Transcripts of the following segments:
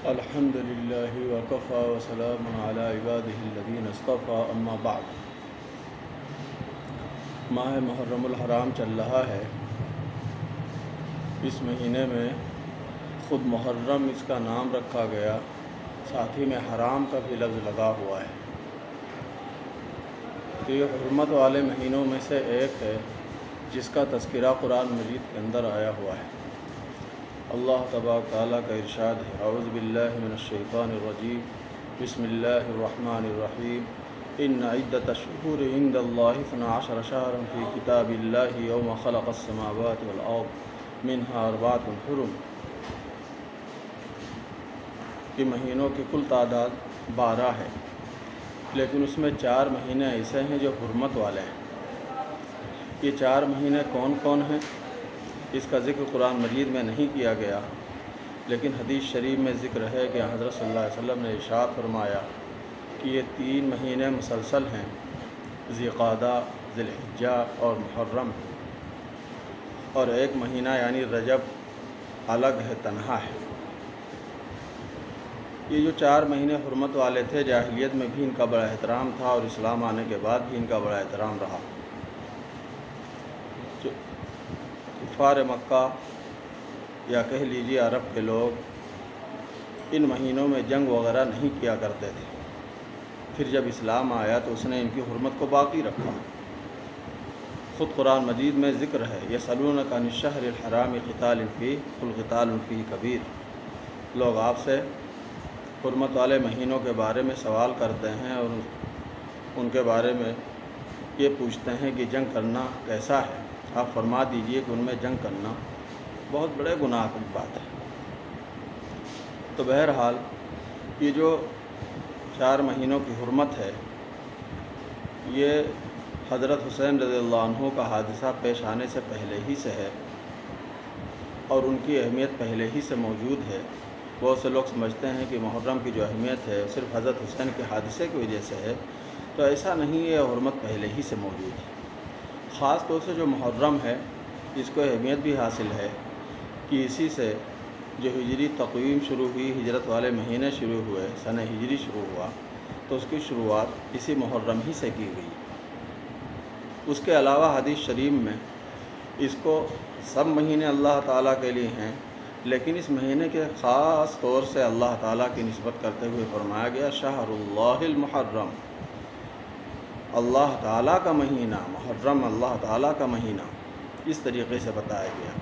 الحمد للہ وکفیٰ وسلام علی عبادہ الذین اصطفیٰ اما بعد۔ ماہ محرم الحرام چل رہا ہے۔ اس مہینے میں خود محرم اس کا نام رکھا گیا، ساتھ ہی میں حرام کا بھی لفظ لگا ہوا ہے۔ تو یہ حرمت والے مہینوں میں سے ایک ہے جس کا تذکرہ قرآن مجید کے اندر آیا ہوا ہے۔ اللہ تبارک تعالیٰ کا ارشاد ہے، اعوذ باللہ من الشیطان الرجیم، بسم اللہ الرحمن الرحیم، ان عدۃ الشہور عند اللہ 12 شہرا فی کتاب اللہ یوم خلق السماوات والارض منہا اربعۃ حرم۔ کہ مہینوں کی کل تعداد 12 ہے، لیکن اس میں 4 مہینے ایسے ہیں جو حرمت والے ہیں۔ یہ 4 مہینے کون کون ہیں اس کا ذکر قرآن مجید میں نہیں کیا گیا، لیکن حدیث شریف میں ذکر ہے کہ حضرت صلی اللہ علیہ وسلم نے ارشاد فرمایا کہ یہ 3 مہینے مسلسل ہیں، ذی قعدہ، ذی الحجہ اور محرم، اور ایک مہینہ یعنی رجب الگ ہے، تنہا ہے۔ یہ جو 4 مہینے حرمت والے تھے، جاہلیت میں بھی ان کا بڑا احترام تھا اور اسلام آنے کے بعد بھی ان کا بڑا احترام رہا۔ کفار مکہ یا کہہ لیجیے عرب کے لوگ ان مہینوں میں جنگ وغیرہ نہیں کیا کرتے تھے۔ پھر جب اسلام آیا تو اس نے ان کی حرمت کو باقی رکھا۔ خود قرآن مجید میں ذکر ہے، یسألونک عن الشہر الحرام قتال فیہ قل قتال فیہ کبیر۔ لوگ آپ سے حرمت والے مہینوں کے بارے میں سوال کرتے ہیں اور ان کے بارے میں یہ پوچھتے ہیں کہ جنگ کرنا کیسا ہے۔ آپ فرما دیجئے کہ ان میں جنگ کرنا بہت بڑے گناہ کی بات ہے۔ تو بہرحال یہ جو 4 مہینوں کی حرمت ہے، یہ حضرت حسین رضی اللہ عنہ کا حادثہ پیش آنے سے پہلے ہی سے ہے اور ان کی اہمیت پہلے ہی سے موجود ہے۔ بہت سے لوگ سمجھتے ہیں کہ محرم کی جو اہمیت ہے صرف حضرت حسین کے حادثے کی وجہ سے ہے، تو ایسا نہیں ہے، حرمت پہلے ہی سے موجود ہے۔ خاص طور سے جو محرم ہے اس کو اہمیت بھی حاصل ہے کہ اسی سے جو ہجری تقویم شروع ہوئی، ہجرت والے مہینے شروع ہوئے، سنہ ہجری شروع ہوا، تو اس کی شروعات اسی محرم ہی سے کی گئی۔ اس کے علاوہ حدیث شریف میں اس کو سب مہینے اللہ تعالیٰ کے لیے ہیں، لیکن اس مہینے کے خاص طور سے اللہ تعالیٰ کی نسبت کرتے ہوئے فرمایا گیا شہر اللہ المحرم، اللہ تعالیٰ کا مہینہ، محرم اللہ تعالیٰ کا مہینہ، اس طریقے سے بتایا گیا۔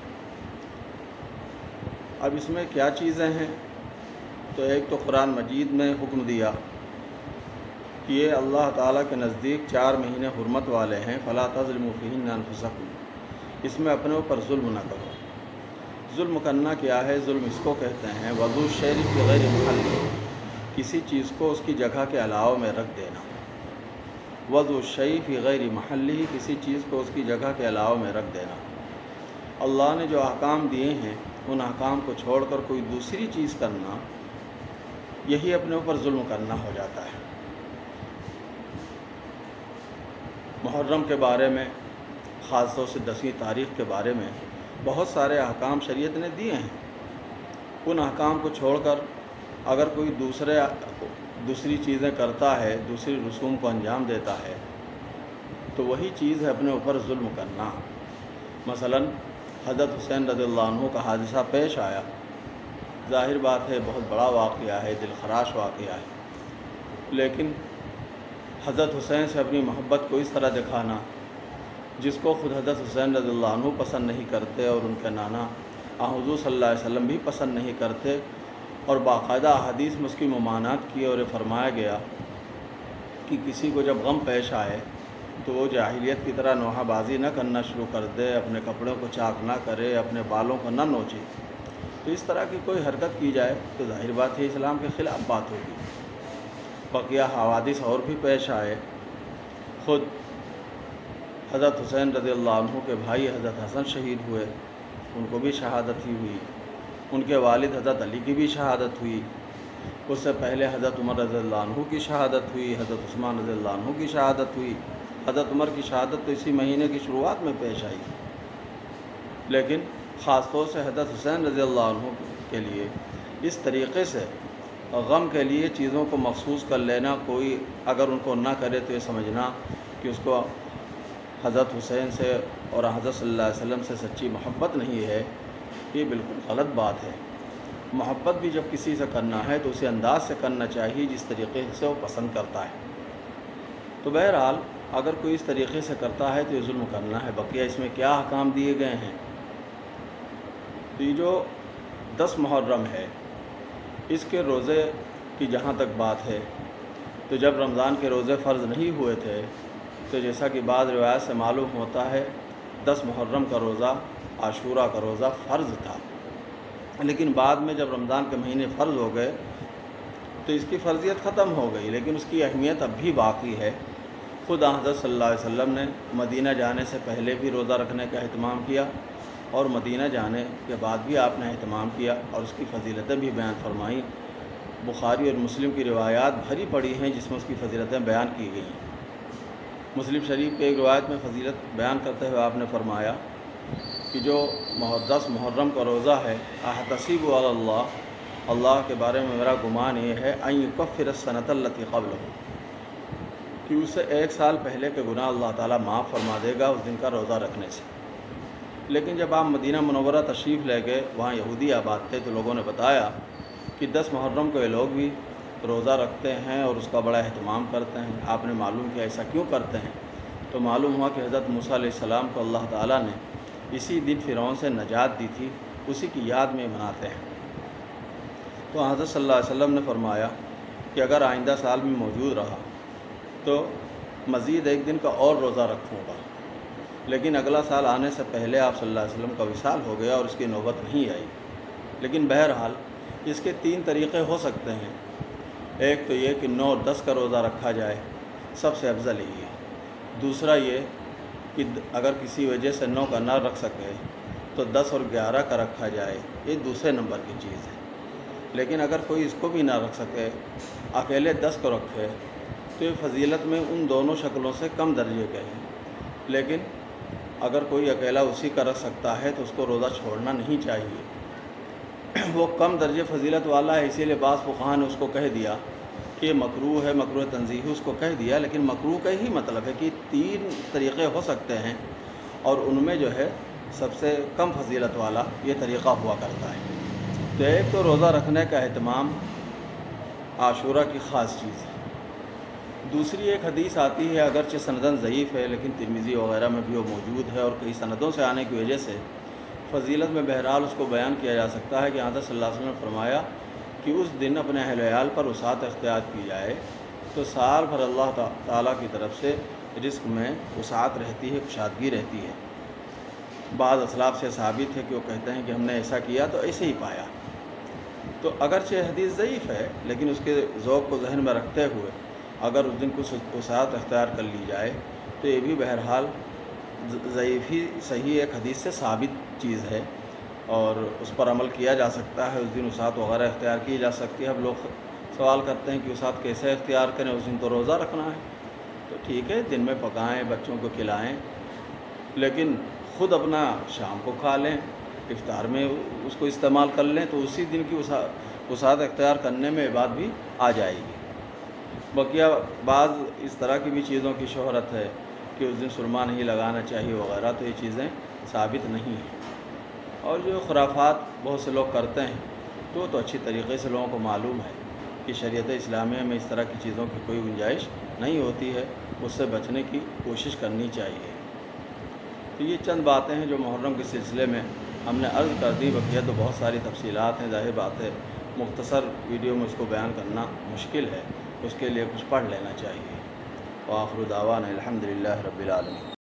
اب اس میں کیا چیزیں ہیں؟ تو ایک تو قرآن مجید میں حکم دیا کہ یہ اللہ تعالیٰ کے نزدیک 4 مہینے حرمت والے ہیں، فلا تظلموا فیہن انفسکم، اس میں اپنے اوپر ظلم نہ کرو۔ ظلم کرنا کیا ہے؟ ظلم اس کو کہتے ہیں وضع الشیء فی غیر محلہ، کسی چیز کو اس کی جگہ کے علاوہ میں رکھ دینا۔ وضع الشیء فی غیر محلہ، کسی چیز کو اس کی جگہ کے علاوہ میں رکھ دینا۔ اللہ نے جو احکام دیے ہیں ان احکام کو چھوڑ کر کوئی دوسری چیز کرنا، یہی اپنے اوپر ظلم کرنا ہو جاتا ہے۔ محرم کے بارے میں، خاص طور سے 10ویں تاریخ کے بارے میں بہت سارے احکام شریعت نے دیے ہیں۔ ان احکام کو چھوڑ کر اگر کوئی دوسری چیزیں کرتا ہے، دوسری رسوم کو انجام دیتا ہے، تو وہی چیز ہے اپنے اوپر ظلم کرنا۔ مثلا حضرت حسین رضی اللہ عنہ کا حادثہ پیش آیا، ظاہر بات ہے بہت بڑا واقعہ ہے، دل خراش واقعہ ہے، لیکن حضرت حسین سے اپنی محبت کو اس طرح دکھانا جس کو خود حضرت حسین رضی اللہ عنہ پسند نہیں کرتے اور ان کے نانا حضور صلی اللہ علیہ وسلم بھی پسند نہیں کرتے، اور باقاعدہ حدیث میں اس کی ممانعت کی اور یہ فرمایا گیا کہ کسی کو جب غم پیش آئے تو وہ جاہلیت کی طرح نوحہ بازی نہ کرنا شروع کر دے، اپنے کپڑوں کو چاک نہ کرے، اپنے بالوں کو نہ نوچے۔ تو اس طرح کی کوئی حرکت کی جائے تو ظاہر بات ہے اسلام کے خلاف بات ہوگی۔ بقیہ حوادث اور بھی پیش آئے، خود حضرت حسین رضی اللہ عنہ کے بھائی حضرت حسن شہید ہوئے، ان کو بھی شہادت ہی ہوئی، ان کے والد حضرت علی کی بھی شہادت ہوئی، اس سے پہلے حضرت عمر رضی اللہ عنہ کی شہادت ہوئی، حضرت عثمان رضی اللہ عنہ کی شہادت ہوئی۔ حضرت عمر کی شہادت تو اسی مہینے کی شروعات میں پیش آئی، لیکن خاص طور سے حضرت حسین رضی اللہ عنہ کے لیے اس طریقے سے غم کے لیے چیزوں کو مخصوص کر لینا، کوئی اگر ان کو نہ کرے تو یہ سمجھنا کہ اس کو حضرت حسین سے اور حضرت صلی اللہ علیہ وسلم سے سچی محبت نہیں ہے، یہ بالکل غلط بات ہے۔ محبت بھی جب کسی سے کرنا ہے تو اسی انداز سے کرنا چاہیے جس طریقے سے وہ پسند کرتا ہے۔ تو بہرحال اگر کوئی اس طریقے سے کرتا ہے تو یہ ظلم کرنا ہے۔ بقیہ اس میں کیا احکام دیے گئے ہیں؟ تو یہ جو 10 محرم ہے، اس کے روزے کی جہاں تک بات ہے، تو جب رمضان کے روزے فرض نہیں ہوئے تھے تو جیسا کہ بعض روایات سے معلوم ہوتا ہے 10 محرم کا روزہ، عاشورہ کا روزہ فرض تھا، لیکن بعد میں جب رمضان کے مہینے فرض ہو گئے تو اس کی فرضیت ختم ہو گئی، لیکن اس کی اہمیت اب بھی باقی ہے۔ خود حضرت صلی اللہ علیہ وسلم نے مدینہ جانے سے پہلے بھی روزہ رکھنے کا اہتمام کیا اور مدینہ جانے کے بعد بھی آپ نے اہتمام کیا اور اس کی فضیلتیں بھی بیان فرمائیں۔ بخاری اور مسلم کی روایات بھری پڑی ہیں جس میں اس کی فضیلتیں بیان کی گئی ہیں۔ مسلم شریف کے ایک روایت میں فضیلت بیان کرتے ہوئے آپ نے فرمایا کہ جو 10 محرم کا روزہ ہے، احتسب علی اللہ کے بارے میں میرا گمان یہ ہے ان یکفر السنۃ التی قبلہ، کہ اس سے 1 سال پہلے کے گناہ اللہ تعالیٰ معاف فرما دے گا اس دن کا روزہ رکھنے سے۔ لیکن جب آپ مدینہ منورہ تشریف لے گئے، وہاں یہودی آباد تھے، تو لوگوں نے بتایا کہ 10 محرم کو یہ لوگ بھی روزہ رکھتے ہیں اور اس کا بڑا اہتمام کرتے ہیں۔ آپ نے معلوم کیا ایسا کیوں کرتے ہیں؟ تو معلوم ہوا کہ حضرت موسیٰ علیہ السلام کو اللہ تعالیٰ نے اسی دن فرعون سے نجات دی تھی، اسی کی یاد میں مناتے ہیں۔ تو حضرت صلی اللہ علیہ وسلم نے فرمایا کہ اگر آئندہ سال میں موجود رہا تو مزید 1 دن کا اور روزہ رکھوں گا، لیکن اگلا سال آنے سے پہلے آپ صلی اللہ علیہ وسلم کا وصال ہو گیا اور اس کی نوبت نہیں آئی۔ لیکن بہرحال اس کے 3 طریقے ہو سکتے ہیں۔ ایک تو یہ کہ 9 اور 10 کا روزہ رکھا جائے، سب سے افضل یہی ہے۔ دوسرا یہ کہ اگر کسی وجہ سے 9 کا نہ رکھ سکے تو 10 اور 11 کا رکھا جائے، یہ دوسرے نمبر کی چیز ہے۔ لیکن اگر کوئی اس کو بھی نہ رکھ سکے، اکیلے 10 کو رکھے، تو یہ فضیلت میں ان دونوں شکلوں سے کم درجے کے ہیں۔ لیکن اگر کوئی اکیلا اسی کا رکھ سکتا ہے تو اس کو روزہ چھوڑنا نہیں چاہیے۔ وہ کم درجے فضیلت والا ہے، اسی لیے بعض فقہاء نے اس کو کہہ دیا کہ یہ مکروہ ہے، مکروہ تنزیہی اس کو کہہ دیا، لیکن مکروہ کا ہی مطلب ہے کہ 3 طریقے ہو سکتے ہیں اور ان میں جو ہے سب سے کم فضیلت والا یہ طریقہ ہوا کرتا ہے۔ تو ایک تو روزہ رکھنے کا اہتمام عاشورہ کی خاص چیز ہے۔ دوسری ایک حدیث آتی ہے، اگرچہ سنداً ضعیف ہے، لیکن ترمذی وغیرہ میں بھی وہ موجود ہے اور کئی سندوں سے آنے کی وجہ سے فضیلت میں بہرحال اس کو بیان کیا جا سکتا ہے کہ حضرت صلی اللہ علیہ وسلم نے فرمایا کہ اس دن اپنے اہل عیال پر وسعت اختیار کی جائے تو سال بھر اللہ تعالیٰ کی طرف سے رزق میں وسعت رہتی ہے، کشادگی رہتی ہے۔ بعض اسلاف سے ثابت ہے کہ وہ کہتے ہیں کہ ہم نے ایسا کیا تو ایسے ہی پایا۔ تو اگرچہ حدیث ضعیف ہے، لیکن اس کے ذوق کو ذہن میں رکھتے ہوئے اگر اس دن کچھ وسعت اختیار کر لی جائے تو یہ بھی بہرحال ضعیف ہی صحیح ایک حدیث سے ثابت چیز ہے اور اس پر عمل کیا جا سکتا ہے۔ اس دن وسعت وغیرہ اختیار کی جا سکتی ہے۔ اب لوگ سوال کرتے ہیں کہ وسعت کیسے اختیار کریں، اس دن تو روزہ رکھنا ہے۔ تو ٹھیک ہے، دن میں پکائیں، بچوں کو کھلائیں، لیکن خود اپنا شام کو کھا لیں، افطار میں اس کو استعمال کر لیں، تو اسی دن کی وسعت اختیار کرنے میں یہ بات بھی آ جائے گی۔ بقیہ بعض اس طرح کی بھی چیزوں کی شہرت ہے کہ اس دن سرما نہیں لگانا چاہیے وغیرہ، تو یہ چیزیں ثابت نہیں ہیں۔ اور جو خرافات بہت سے لوگ کرتے ہیں تو اچھی طریقے سے لوگوں کو معلوم ہے کہ شریعت اسلامیہ میں اس طرح کی چیزوں کی کوئی گنجائش نہیں ہوتی ہے، اس سے بچنے کی کوشش کرنی چاہیے۔ تو یہ چند باتیں ہیں جو محرم کے سلسلے میں ہم نے عرض کر دی، بقیہ تو بہت ساری تفصیلات ہیں، ظاہر بات ہے مختصر ویڈیو میں اس کو بیان کرنا مشکل ہے، اس کے لیے کچھ پڑھ لینا چاہیے۔ وآخر دعوانا الحمدللہ رب العالمین۔